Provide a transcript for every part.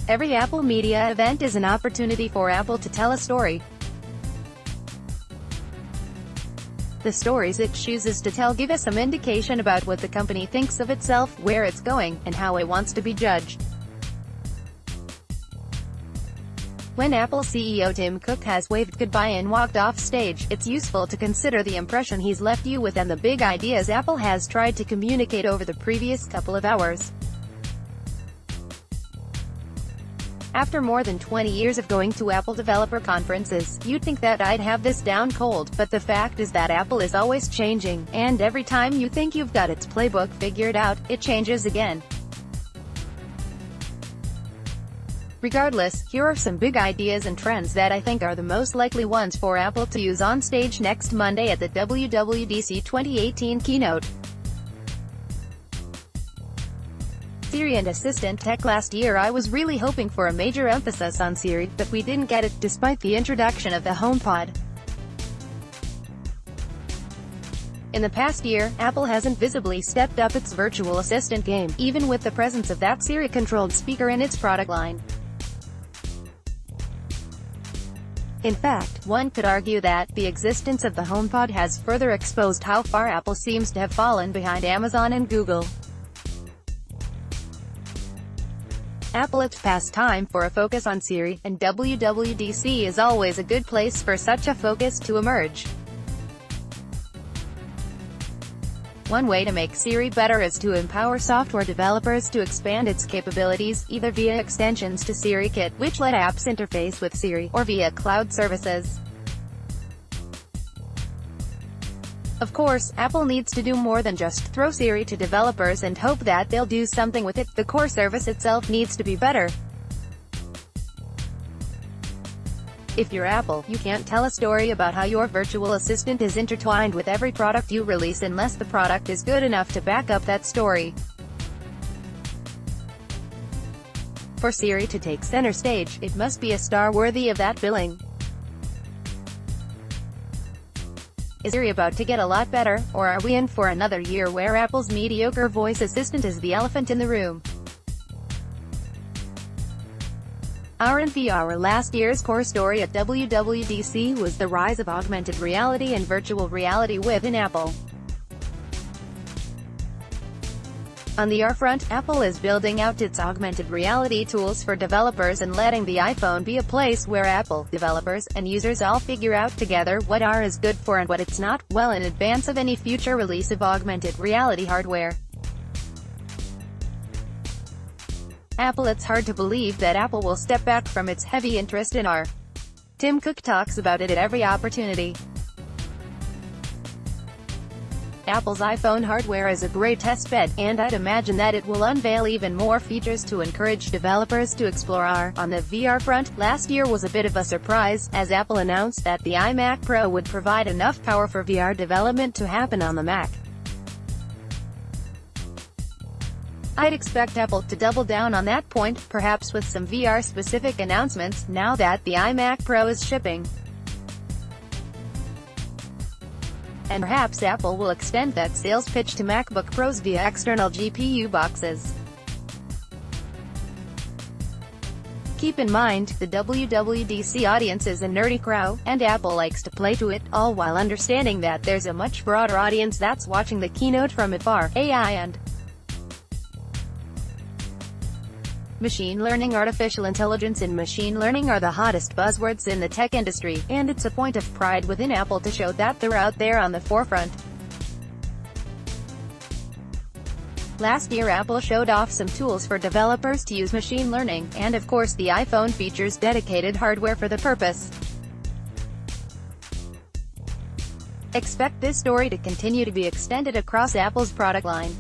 Every Apple Media event is an opportunity for Apple to tell a story. The stories it chooses to tell give us some indication about what the company thinks of itself, where it's going, and how it wants to be judged. When Apple CEO Tim Cook has waved goodbye and walked off stage, it's useful to consider the impression he's left you with and the big ideas Apple has tried to communicate over the previous couple of hours. After more than 20 years of going to Apple developer conferences, you'd think that I'd have this down cold, but the fact is that Apple is always changing, and every time you think you've got its playbook figured out, it changes again. Regardless, here are some big ideas and trends that I think are the most likely ones for Apple to use on stage next Monday at the WWDC 2018 keynote. Siri and Assistant tech. Last year I was really hoping for a major emphasis on Siri, but we didn't get it, despite the introduction of the HomePod. In the past year, Apple hasn't visibly stepped up its virtual assistant game, even with the presence of that Siri-controlled speaker in its product line. In fact, one could argue that the existence of the HomePod has further exposed how far Apple seems to have fallen behind Amazon and Google. Apple, it's past time for a focus on Siri, and WWDC is always a good place for such a focus to emerge. One way to make Siri better is to empower software developers to expand its capabilities, either via extensions to SiriKit, which let apps interface with Siri, or via cloud services. Of course, Apple needs to do more than just throw Siri to developers and hope that they'll do something with it. The core service itself needs to be better. If you're Apple, you can't tell a story about how your virtual assistant is intertwined with every product you release unless the product is good enough to back up that story. For Siri to take center stage, it must be a star worthy of that billing. Is Siri about to get a lot better, or are we in for another year where Apple's mediocre voice assistant is the elephant in the room? Our last year's core story at WWDC was the rise of augmented reality and virtual reality within Apple. On the AR front, Apple is building out its augmented reality tools for developers and letting the iPhone be a place where Apple developers and users all figure out together what AR is good for and what it's not, well in advance of any future release of augmented reality hardware. Apple, it's hard to believe that Apple will step back from its heavy interest in AR. Tim Cook talks about it at every opportunity. Apple's iPhone hardware is a great testbed, and I'd imagine that it will unveil even more features to encourage developers to explore AR. On the VR front, last year was a bit of a surprise, as Apple announced that the iMac Pro would provide enough power for VR development to happen on the Mac. I'd expect Apple to double down on that point, perhaps with some VR-specific announcements, now that the iMac Pro is shipping. And perhaps Apple will extend that sales pitch to MacBook Pros via external GPU boxes. Keep in mind, the WWDC audience is a nerdy crowd, and Apple likes to play to it, all while understanding that there's a much broader audience that's watching the keynote from afar. AI and machine learning. Artificial intelligence and machine learning are the hottest buzzwords in the tech industry, and it's a point of pride within Apple to show that they're out there on the forefront. Last year Apple showed off some tools for developers to use machine learning, and of course the iPhone features dedicated hardware for the purpose. Expect this story to continue to be extended across Apple's product line.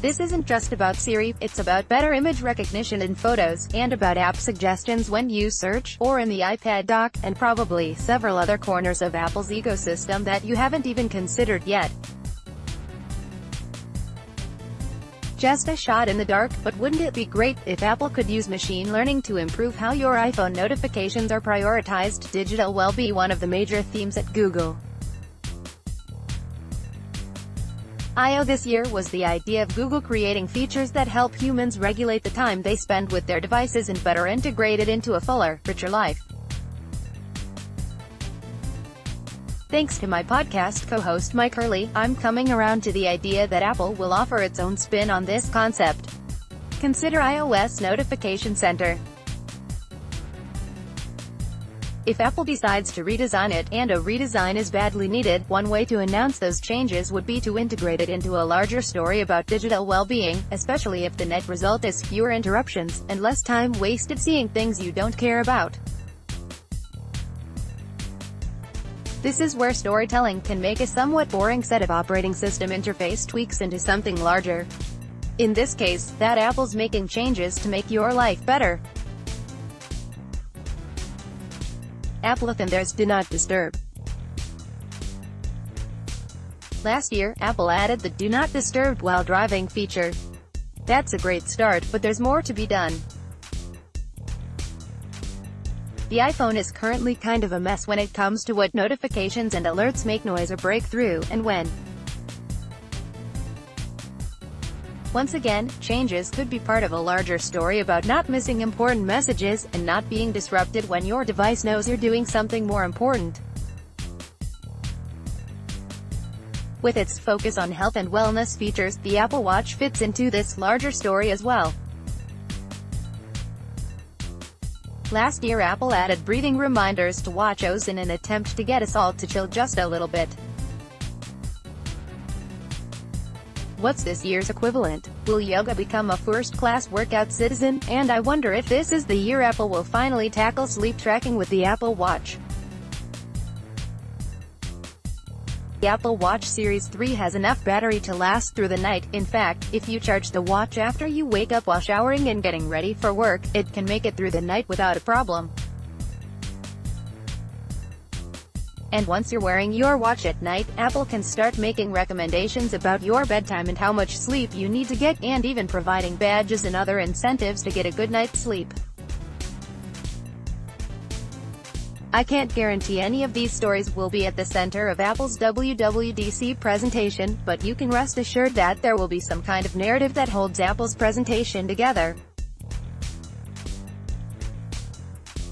This isn't just about Siri, it's about better image recognition in photos, and about app suggestions when you search, or in the iPad dock, and probably several other corners of Apple's ecosystem that you haven't even considered yet. Just a shot in the dark, but wouldn't it be great if Apple could use machine learning to improve how your iPhone notifications are prioritized? Digital will be one of the major themes at Google. I/O this year was the idea of Google creating features that help humans regulate the time they spend with their devices and better integrate it into a fuller, richer life. Thanks to my podcast co-host Mike Hurley, I'm coming around to the idea that Apple will offer its own spin on this concept. Consider iOS Notification Center. If Apple decides to redesign it, and a redesign is badly needed, one way to announce those changes would be to integrate it into a larger story about digital well-being, especially if the net result is fewer interruptions, and less time wasted seeing things you don't care about. This is where storytelling can make a somewhat boring set of operating system interface tweaks into something larger. In this case, that Apple's making changes to make your life better. Apple and there's Do Not Disturb. Last year, Apple added the Do Not Disturb while driving feature. That's a great start, but there's more to be done. The iPhone is currently kind of a mess when it comes to what notifications and alerts make noise or break through, and when. Once again, changes could be part of a larger story about not missing important messages, and not being disrupted when your device knows you're doing something more important. With its focus on health and wellness features, the Apple Watch fits into this larger story as well. Last year Apple added breathing reminders to WatchOS in an attempt to get us all to chill just a little bit. What's this year's equivalent? Will yoga become a first-class workout citizen? And I wonder if this is the year Apple will finally tackle sleep tracking with the Apple Watch. The Apple Watch Series 3 has enough battery to last through the night. In fact, if you charge the watch after you wake up while showering and getting ready for work, it can make it through the night without a problem. And once you're wearing your watch at night, Apple can start making recommendations about your bedtime and how much sleep you need to get, and even providing badges and other incentives to get a good night's sleep. I can't guarantee any of these stories will be at the center of Apple's WWDC presentation, but you can rest assured that there will be some kind of narrative that holds Apple's presentation together.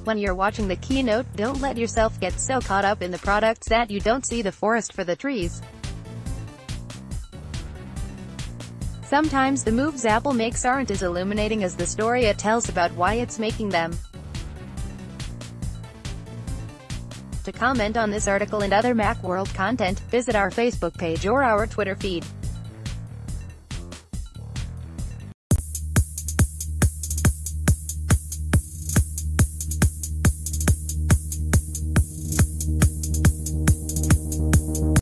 When you're watching the keynote, don't let yourself get so caught up in the products that you don't see the forest for the trees. Sometimes the moves Apple makes aren't as illuminating as the story it tells about why it's making them. To comment on this article and other Macworld content, visit our Facebook page or our Twitter feed.